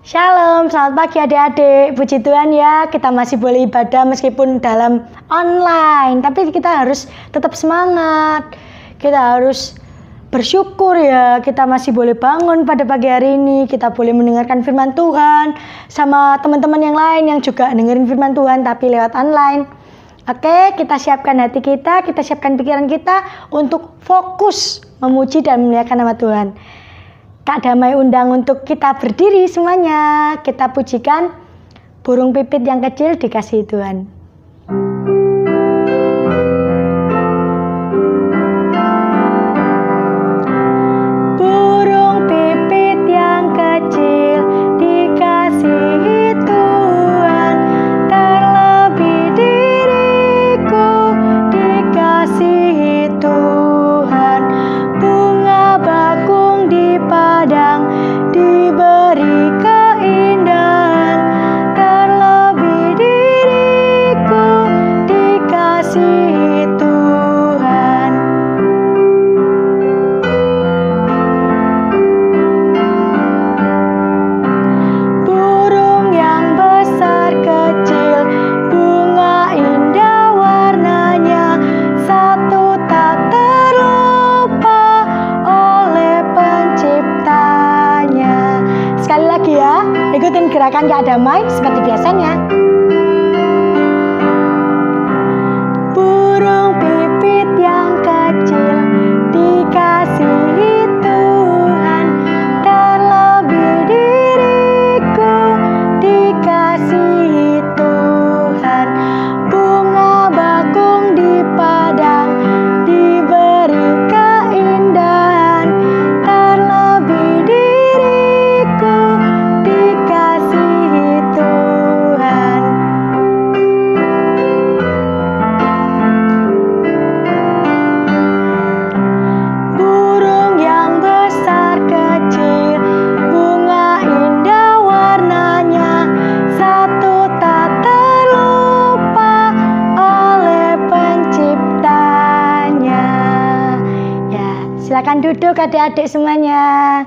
Shalom, selamat pagi adik-adik. Puji Tuhan ya, kita masih boleh ibadah meskipun dalam online. Tapi kita harus tetap semangat. Kita harus bersyukur ya, kita masih boleh bangun pada pagi hari ini. Kita boleh mendengarkan firman Tuhan sama teman-teman yang lain yang juga dengerin firman Tuhan tapi lewat online. Oke, kita siapkan hati kita siapkan pikiran kita untuk fokus memuji dan memuliakan nama Tuhan. Kak Damai undang untuk kita berdiri semuanya. Kita pujikan burung pipit yang kecil dikasihi Tuhan. Burung pipit yang kecil dikasihi Tuhan, terlebih diriku dikasihi Tuhan. Bunga bakung di padang diberi keindahan, terlebih diriku dikasihi Tuhan. Burung yang besar kecil, bunga indah warnanya, satu tak terlupa oleh penciptanya. Sekali lagi ya, ikutin gerakan Kak Damai seperti biasanya. Burung pipit yang kecil dikasihi Tuhan, terlebih diriku dikasihi Tuhan. Bunga bakung di padang diberi keindahan, terlebih diriku dikasihi Tuhan. Burung yang besar kecil, bunga indah warnanya, satu tak terlupa oleh penciptanya. Ya, silakan duduk adik-adik semuanya.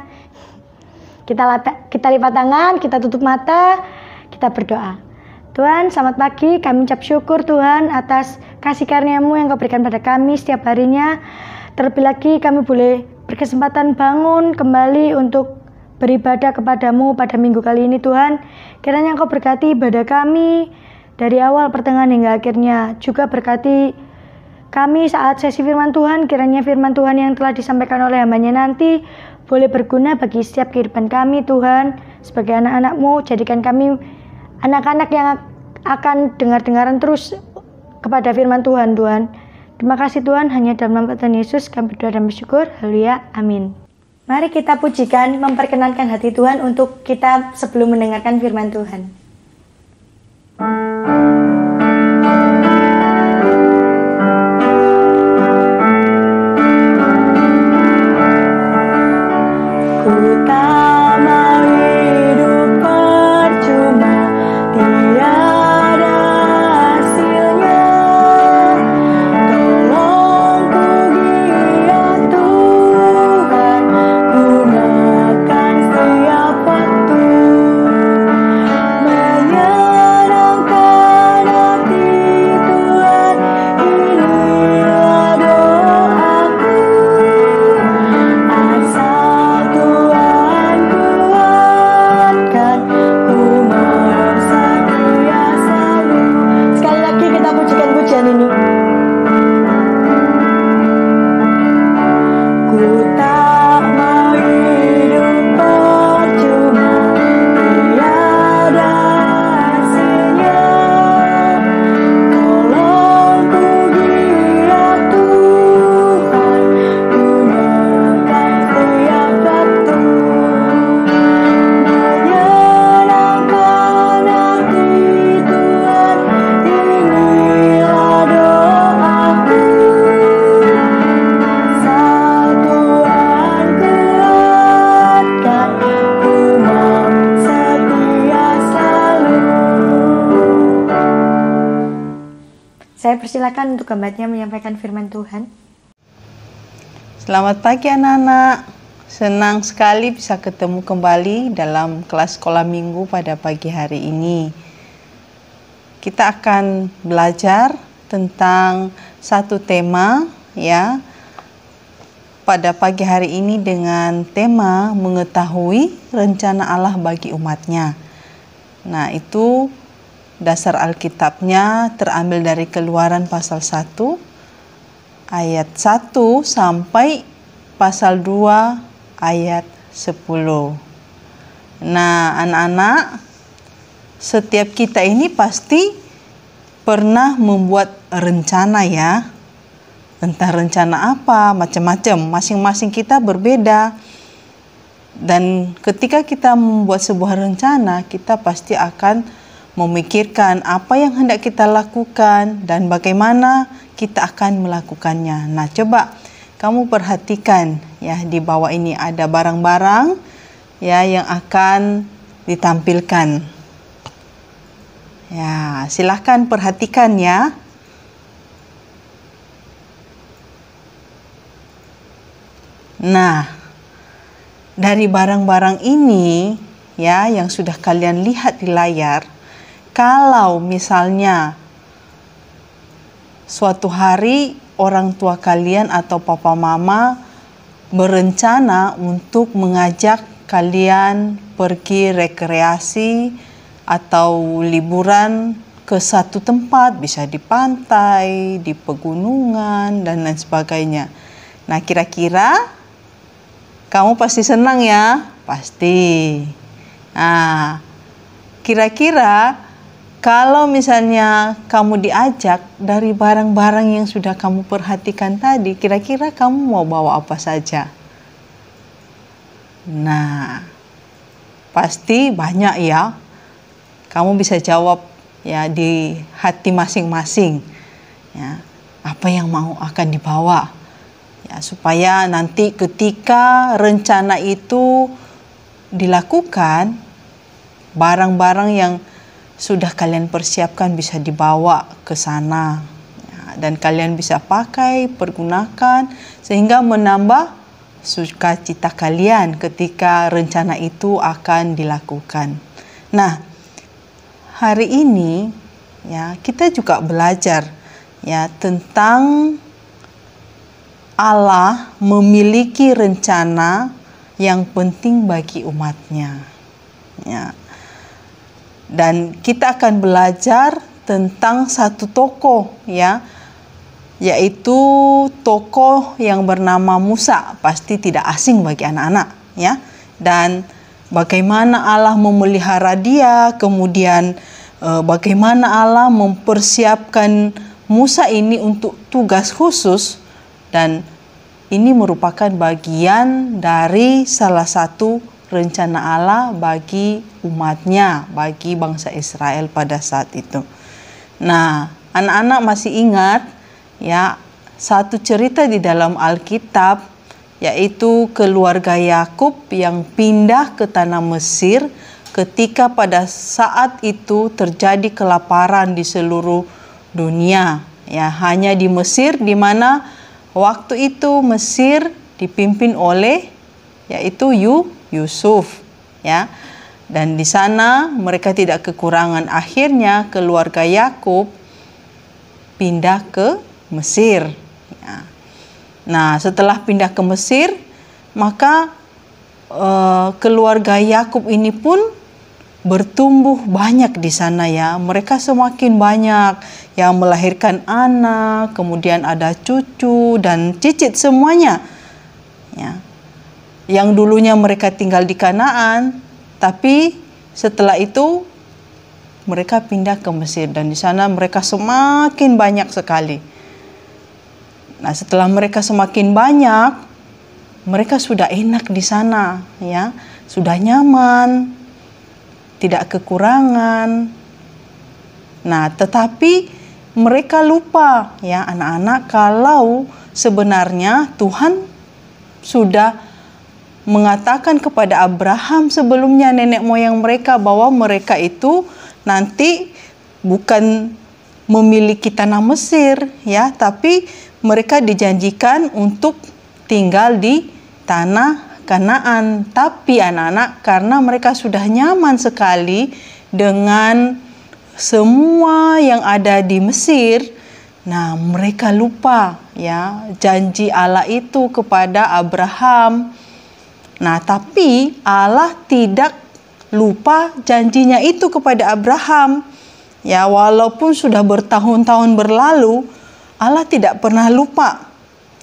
Kita lipat tangan, kita tutup mata, kita berdoa. Tuhan, selamat pagi. Kami ucap syukur Tuhan atas kasih karunia-Mu yang Kau berikan pada kami setiap harinya. Terlebih lagi kami boleh berkesempatan bangun kembali untuk beribadah kepadamu pada minggu kali ini Tuhan. Kiranya Engkau berkati ibadah kami dari awal, pertengahan hingga akhirnya. Juga berkati kami saat sesi firman Tuhan. Kiranya firman Tuhan yang telah disampaikan oleh hamba-Nya nanti boleh berguna bagi setiap kehidupan kami Tuhan. Sebagai anak-anak-Mu, jadikan kami anak-anak yang akan dengar-dengaran terus kepada firman Tuhan Tuhan. Terima kasih Tuhan, hanya dalam nama Tuhan Yesus kami berdoa dan bersyukur. Haleluya, amin. Mari kita pujikan, memperkenankan hati Tuhan untuk kita sebelum mendengarkan firman Tuhan. Ku tak mau hidup percuma, tiada hasilnya. Tolong ku giat Tuhan, gunakan setiap waktu, menyenangkan hati Tuhan. Inilah doaku, asal Tuhan kuatkan, ku mau setia selalu. Sekali lagi kita pujikan pujian ini. Ku tak mau hidup percuma, tiada hasilnya. Tolong ku giat Tuhan, gunakan setiap waktu, menyenangkan hati Tuhan. Inilah doaku, asal Tuhan kuatkan, ku mau setia selalu. Saya persilakan untuk hamba-Nya menyampaikan firman Tuhan. Selamat pagi anak-anak. senang sekali bisa ketemu kembali dalam kelas sekolah minggu pada pagi hari ini. Kita akan belajar tentang satu tema ya pada pagi hari ini dengan tema mengetahui rencana Allah bagi umatnya. Nah, itu dasar Alkitabnya terambil dari Keluaran pasal 1 ayat 1 sampai pasal 2 ayat 10. Nah, anak-anak, setiap kita ini pasti pernah membuat rencana ya. Entah rencana apa, macam-macam. Masing-masing kita berbeda. Dan ketika kita membuat sebuah rencana, kita pasti akan memikirkan apa yang hendak kita lakukan dan bagaimana kita akan melakukannya. Nah, coba kamu perhatikan ya, di bawah ini ada barang-barang ya yang akan ditampilkan. Ya, silahkan perhatikan ya. Nah, dari barang-barang ini ya yang sudah kalian lihat di layar, kalau misalnya suatu hari orang tua kalian atau papa mama berencana untuk mengajak kalian pergi rekreasi atau liburan ke satu tempat, bisa di pantai, di pegunungan, dan lain sebagainya. Nah, kira-kira kamu pasti senang ya? Pasti. Nah, kira-kira kalau misalnya kamu diajak dari barang-barang yang sudah kamu perhatikan tadi, kira-kira kamu mau bawa apa saja? Nah, pasti banyak ya. Kamu bisa jawab ya di hati masing-masing. Ya, apa yang mau akan dibawa? Ya, supaya nanti ketika rencana itu dilakukan, barang-barang yang sudah kalian persiapkan bisa dibawa ke sana ya, dan kalian bisa pakai, pergunakan sehingga menambah sukacita kalian ketika rencana itu akan dilakukan. Nah, hari ini ya kita juga belajar ya tentang Allah memiliki rencana yang penting bagi umatnya. Ya. Dan kita akan belajar tentang satu tokoh ya, yaitu tokoh yang bernama Musa. Pasti tidak asing bagi anak-anak ya. Dan bagaimana Allah memelihara dia, kemudian bagaimana Allah mempersiapkan Musa ini untuk tugas khusus. Dan ini merupakan bagian dari salah satu rencana Allah bagi umatnya, bagi bangsa Israel pada saat itu. Nah, anak-anak masih ingat ya satu cerita di dalam Alkitab, yaitu keluarga Yakub yang pindah ke tanah Mesir ketika pada saat itu terjadi kelaparan di seluruh dunia. Ya, hanya di Mesir di mana waktu itu Mesir dipimpin oleh yaitu Yusuf ya. Dan di sana mereka tidak kekurangan. Akhirnya keluarga Yakub pindah ke Mesir ya. Nah, setelah pindah ke Mesir, maka keluarga Yakub ini pun bertumbuh banyak di sana ya. Mereka semakin banyak yang melahirkan anak, kemudian ada cucu dan cicit semuanya. Ya. Yang dulunya mereka tinggal di Kanaan, tapi setelah itu mereka pindah ke Mesir dan di sana mereka semakin banyak sekali. Nah, setelah mereka semakin banyak, mereka sudah enak di sana ya, sudah nyaman, tidak kekurangan. Nah, tetapi mereka lupa ya anak-anak kalau sebenarnya Tuhan sudah mengatakan kepada Abraham sebelumnya, nenek moyang mereka, bahwa mereka itu nanti bukan memiliki tanah Mesir ya, tapi mereka dijanjikan untuk tinggal di tanah Kanaan. Tapi anak-anak, karena mereka sudah nyaman sekali dengan semua yang ada di Mesir, nah mereka lupa ya janji Allah itu kepada Abraham. Nah, tapi Allah tidak lupa janjinya itu kepada Abraham. Ya, walaupun sudah bertahun-tahun berlalu, Allah tidak pernah lupa.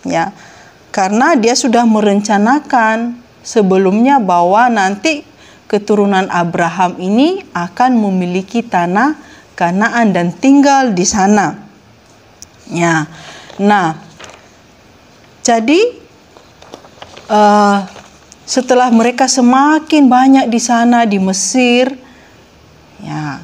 Ya, karena Dia sudah merencanakan sebelumnya bahwa nanti keturunan Abraham ini akan memiliki tanah Kanaan dan tinggal di sana. Ya. Nah, jadi setelah mereka semakin banyak di sana di Mesir, ya,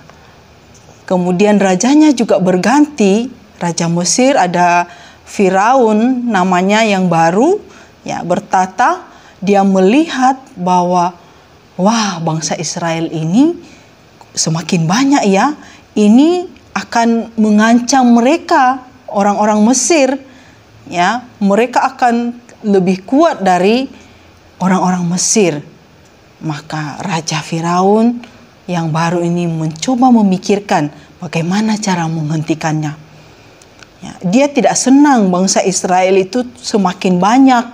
kemudian rajanya juga berganti. Raja Mesir ada Firaun namanya yang baru, ya, bertata. Dia melihat bahwa wah, bangsa Israel ini semakin banyak ya. Ini akan mengancam mereka, orang-orang Mesir, ya. Mereka akan lebih kuat dari orang-orang Mesir. Maka Raja Firaun yang baru ini mencoba memikirkan bagaimana cara menghentikannya. Ya, dia tidak senang bangsa Israel itu semakin banyak.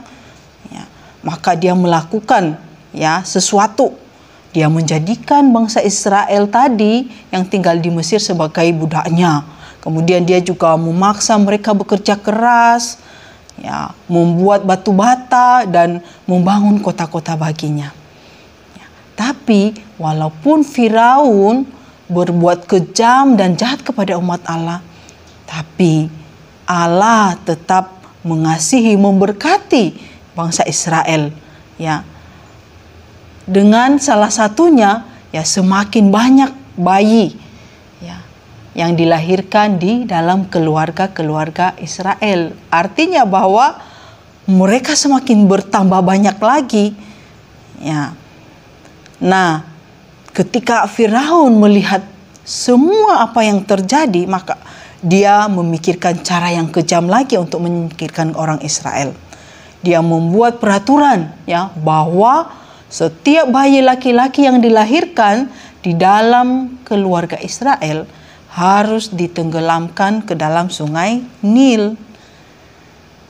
Ya, maka dia melakukan ya sesuatu. Dia menjadikan bangsa Israel tadi yang tinggal di Mesir sebagai budaknya. Kemudian dia juga memaksa mereka bekerja keras, ya, membuat batu bata dan membangun kota-kota baginya. Ya, tapi walaupun Firaun berbuat kejam dan jahat kepada umat Allah, tapi Allah tetap mengasihi, memberkati bangsa Israel. Ya, dengan salah satunya ya semakin banyak bayi ya yang dilahirkan di dalam keluarga-keluarga Israel. Artinya bahwa mereka semakin bertambah banyak lagi. Ya. Nah, ketika Firaun melihat semua apa yang terjadi, maka dia memikirkan cara yang kejam lagi untuk menyingkirkan orang Israel. Dia membuat peraturan ya bahwa setiap bayi laki-laki yang dilahirkan di dalam keluarga Israel harus ditenggelamkan ke dalam sungai Nil.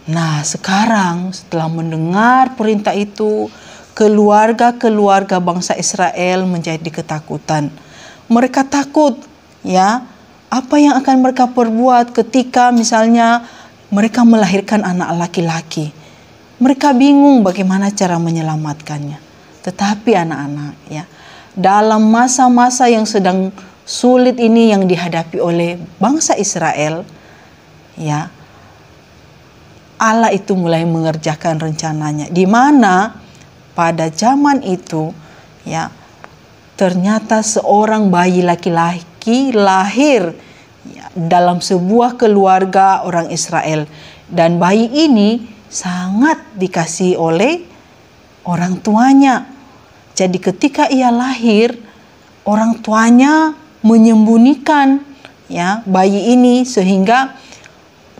Nah, sekarang setelah mendengar perintah itu, keluarga-keluarga bangsa Israel menjadi ketakutan. Mereka takut ya, apa yang akan mereka perbuat ketika misalnya mereka melahirkan anak laki-laki. Mereka bingung bagaimana cara menyelamatkannya. Tetapi anak-anak ya, dalam masa-masa yang sedang sulit ini yang dihadapi oleh bangsa Israel, ya, Allah itu mulai mengerjakan rencananya. Di mana pada zaman itu, ya, ternyata seorang bayi laki-laki lahir ya, dalam sebuah keluarga orang Israel, dan bayi ini sangat dikasihi oleh orang tuanya. Jadi ketika ia lahir, orang tuanya menyembunyikan ya bayi ini sehingga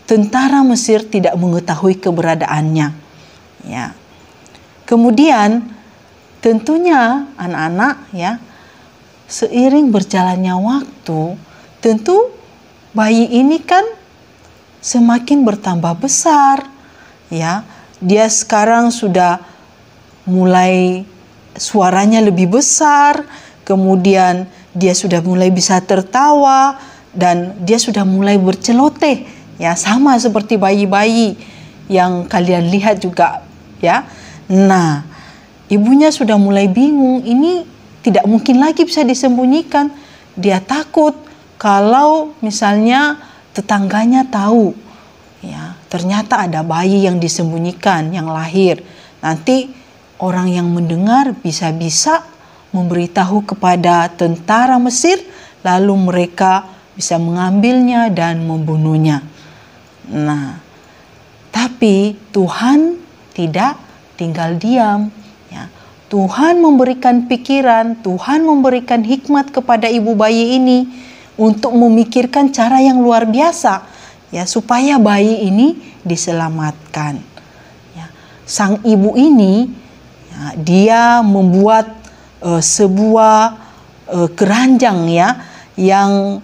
tentara Mesir tidak mengetahui keberadaannya. Ya. Kemudian tentunya anak-anak ya, seiring berjalannya waktu, tentu bayi ini kan semakin bertambah besar. Ya, dia sekarang sudah mulai suaranya lebih besar, kemudian dia sudah mulai bisa tertawa dan dia sudah mulai berceloteh, ya sama seperti bayi-bayi yang kalian lihat juga, ya. Nah, ibunya sudah mulai bingung, ini tidak mungkin lagi bisa disembunyikan. Dia takut kalau misalnya tetangganya tahu, ya, ternyata ada bayi yang disembunyikan yang lahir. Nanti orang yang mendengar bisa-bisa memberitahu kepada tentara Mesir, lalu mereka bisa mengambilnya dan membunuhnya. Nah, tapi Tuhan tidak tinggal diam. Ya. Tuhan memberikan pikiran, Tuhan memberikan hikmat kepada ibu bayi ini untuk memikirkan cara yang luar biasa, ya, supaya bayi ini diselamatkan. Ya. Sang ibu ini Ya, dia membuat sebuah keranjang ya, yang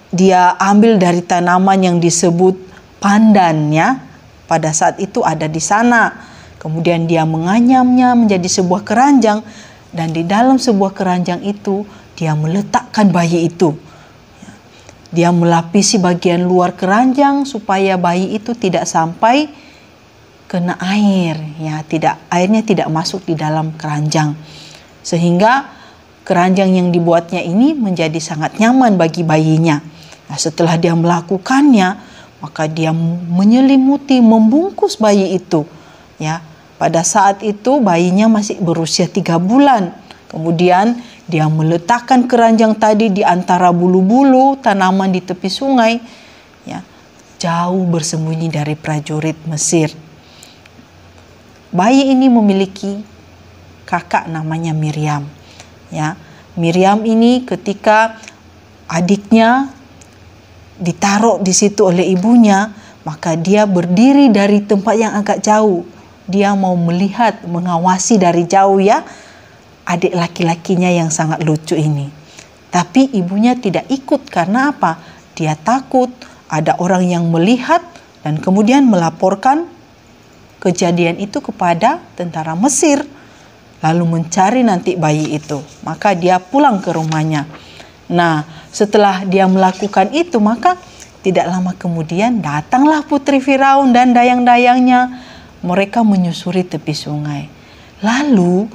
dia ambil dari tanaman yang disebut pandan ya. Pada saat itu ada di sana. Kemudian dia menganyamnya menjadi sebuah keranjang, dan di dalam sebuah keranjang itu dia meletakkan bayi itu. Dia melapisi bagian luar keranjang supaya bayi itu tidak sampai kena air ya, airnya tidak masuk di dalam keranjang, sehingga keranjang yang dibuatnya ini menjadi sangat nyaman bagi bayinya. Nah, setelah dia melakukannya, maka dia menyelimuti, membungkus bayi itu ya. Pada saat itu bayinya masih berusia 3 bulan. Kemudian dia meletakkan keranjang tadi di antara bulu-bulu tanaman di tepi sungai ya, jauh bersembunyi dari prajurit Mesir. Bayi ini memiliki kakak namanya Miriam. Ya, Miriam ini ketika adiknya ditaruh di situ oleh ibunya, maka dia berdiri dari tempat yang agak jauh. Dia mau melihat, mengawasi dari jauh ya, adik laki-lakinya yang sangat lucu ini. Tapi ibunya tidak ikut karena apa? Dia takut ada orang yang melihat dan kemudian melaporkan kejadian itu kepada tentara Mesir, lalu mencari nanti bayi itu. Maka dia pulang ke rumahnya. Nah, setelah dia melakukan itu, maka tidak lama kemudian datanglah putri Firaun dan dayang-dayangnya. Mereka menyusuri tepi sungai. Lalu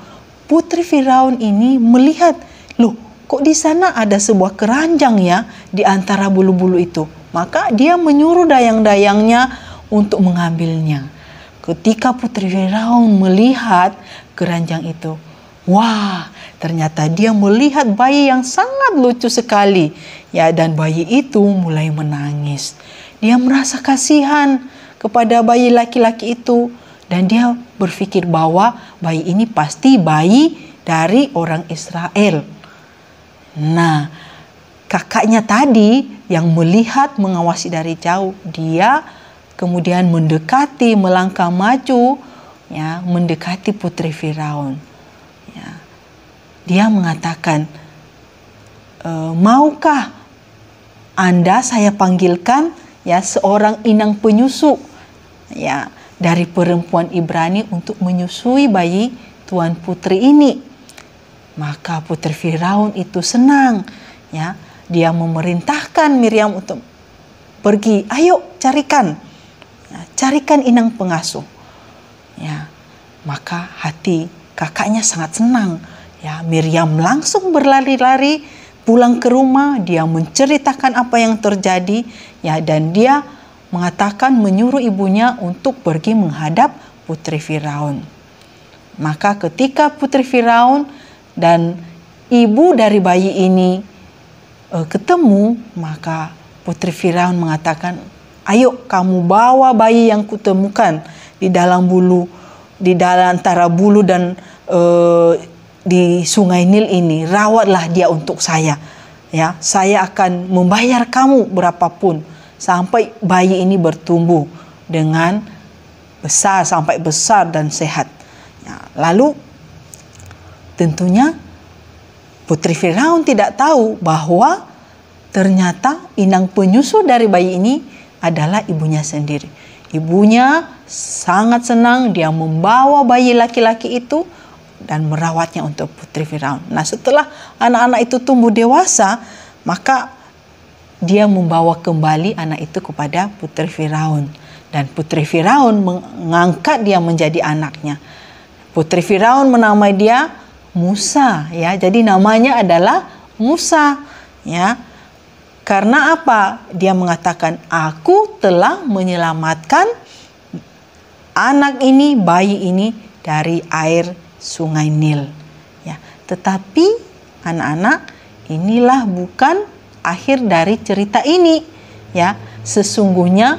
putri Firaun ini melihat, loh, kok di sana ada sebuah keranjang ya di antara bulu-bulu itu. Maka dia menyuruh dayang-dayangnya untuk mengambilnya. Ketika putri Firaun melihat keranjang itu, wah, ternyata dia melihat bayi yang sangat lucu sekali. Ya, dan bayi itu mulai menangis. Dia merasa kasihan kepada bayi laki-laki itu, dan dia berpikir bahwa bayi ini pasti bayi dari orang Israel. Nah, kakaknya tadi yang melihat, mengawasi dari jauh, dia kemudian mendekati, melangkah maju, ya, mendekati putri Firaun. Ya. Dia mengatakan, maukah Anda saya panggilkan ya seorang inang penyusu ya dari perempuan Ibrani untuk menyusui bayi tuan putri ini? Maka putri Firaun itu senang, ya. Dia memerintahkan Miriam untuk pergi, ayo carikan. Carikan inang pengasuh. Ya, maka hati kakaknya sangat senang. Ya, Miriam langsung berlari-lari pulang ke rumah. Dia menceritakan apa yang terjadi. Ya, dan dia mengatakan, menyuruh ibunya untuk pergi menghadap putri Firaun. Maka ketika putri Firaun dan ibu dari bayi ini ketemu, maka putri Firaun mengatakan, ayo kamu bawa bayi yang kutemukan di dalam antara bulu dan di sungai Nil ini, rawatlah dia untuk saya. Ya, saya akan membayar kamu berapapun sampai bayi ini bertumbuh dengan besar, sampai besar dan sehat. Ya, lalu tentunya putri Firaun tidak tahu bahwa ternyata inang penyusu dari bayi ini adalah ibunya sendiri. Ibunya sangat senang, dia membawa bayi laki-laki itu dan merawatnya untuk putri Firaun. Nah, setelah anak-anak itu tumbuh dewasa, maka dia membawa kembali anak itu kepada putri Firaun. Dan putri Firaun mengangkat dia menjadi anaknya. Putri Firaun menamai dia Musa, ya. Jadi namanya adalah Musa, ya. Karena apa? Dia mengatakan, aku telah menyelamatkan anak ini, bayi ini dari air sungai Nil. Ya, tetapi anak-anak, inilah bukan akhir dari cerita ini. Ya, sesungguhnya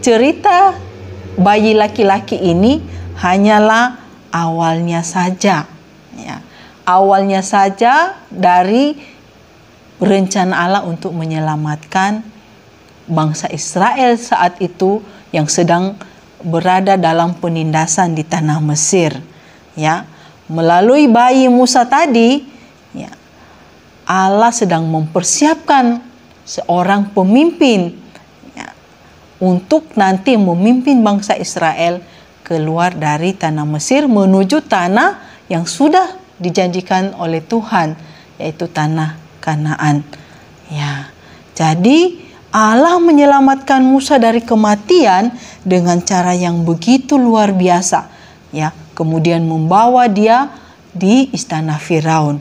cerita bayi laki-laki ini hanyalah awalnya saja. Ya, awalnya saja dari rencana Allah untuk menyelamatkan bangsa Israel saat itu yang sedang berada dalam penindasan di tanah Mesir. Ya, melalui bayi Musa tadi, ya, Allah sedang mempersiapkan seorang pemimpin, ya, untuk nanti memimpin bangsa Israel keluar dari tanah Mesir menuju tanah yang sudah dijanjikan oleh Tuhan, yaitu tanah Kanaan. Ya, jadi Allah menyelamatkan Musa dari kematian dengan cara yang begitu luar biasa, ya. Kemudian membawa dia di istana Firaun.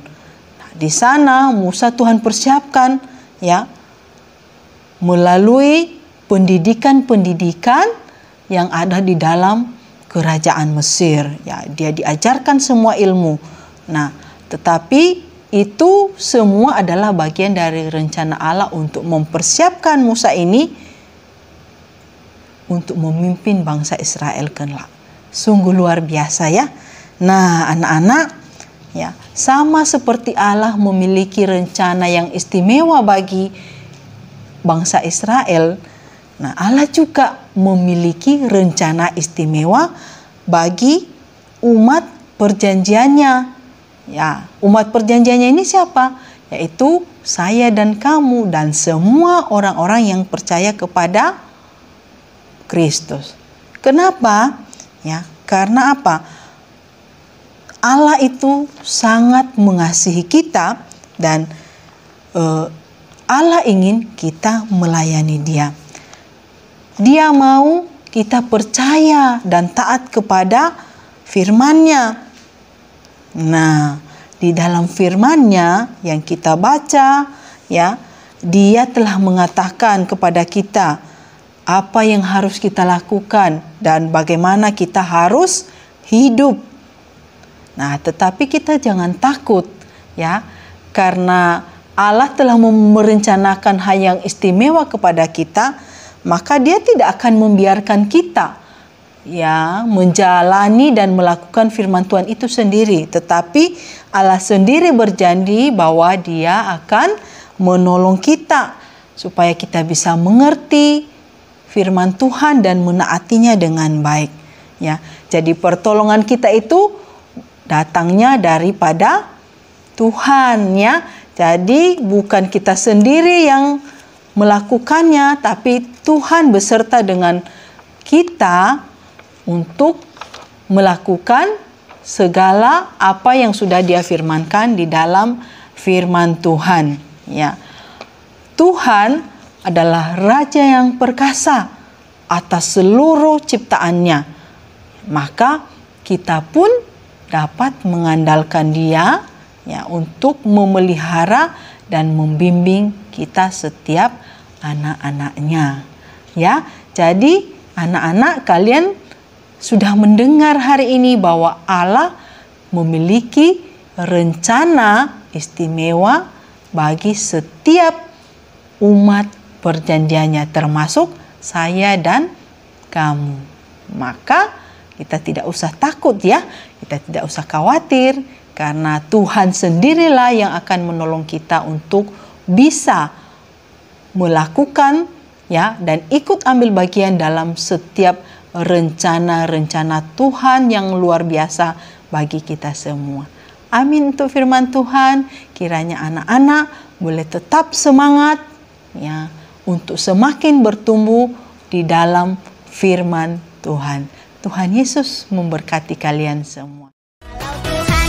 Nah, di sana Musa Tuhan persiapkan, ya, melalui pendidikan-pendidikan yang ada di dalam kerajaan Mesir. Ya, dia diajarkan semua ilmu. Nah, tetapi itu semua adalah bagian dari rencana Allah untuk mempersiapkan Musa ini untuk memimpin bangsa Israel kelak. Sungguh luar biasa, ya. Nah, anak-anak, ya, sama seperti Allah memiliki rencana yang istimewa bagi bangsa Israel, nah Allah juga memiliki rencana istimewa bagi umat perjanjiannya. Ya, umat perjanjiannya ini siapa? Yaitu saya dan kamu dan semua orang-orang yang percaya kepada Kristus. Kenapa? Ya, karena apa? Allah itu sangat mengasihi kita dan Allah ingin kita melayani Dia. Dia mau kita percaya dan taat kepada firman-Nya. Nah, di dalam firman-Nya yang kita baca, ya, Dia telah mengatakan kepada kita apa yang harus kita lakukan dan bagaimana kita harus hidup. Nah, tetapi kita jangan takut, ya, karena Allah telah merencanakan hal yang istimewa kepada kita, maka Dia tidak akan membiarkan kita, ya, menjalani dan melakukan firman Tuhan itu sendiri. Tetapi Allah sendiri berjanji bahwa Dia akan menolong kita supaya kita bisa mengerti firman Tuhan dan menaatinya dengan baik. Ya, jadi pertolongan kita itu datangnya daripada Tuhan, ya. Jadi bukan kita sendiri yang melakukannya, tapi Tuhan beserta dengan kita untuk melakukan segala apa yang sudah Dia firmankan di dalam firman Tuhan, ya. Tuhan adalah Raja yang perkasa atas seluruh ciptaannya. Maka kita pun dapat mengandalkan Dia, ya, untuk memelihara dan membimbing kita setiap anak-anaknya, ya. Jadi anak-anak, kalian sudah mendengar hari ini bahwa Allah memiliki rencana istimewa bagi setiap umat perjanjiannya, termasuk saya dan kamu. Maka kita tidak usah takut, ya, kita tidak usah khawatir, karena Tuhan sendirilah yang akan menolong kita untuk bisa melakukan, ya, dan ikut ambil bagian dalam setiap rencana-rencana Tuhan yang luar biasa bagi kita semua. Amin untuk firman Tuhan. Kiranya anak-anak boleh tetap semangat, ya, untuk semakin bertumbuh di dalam firman Tuhan. Tuhan Yesus memberkati kalian semua. Tuhan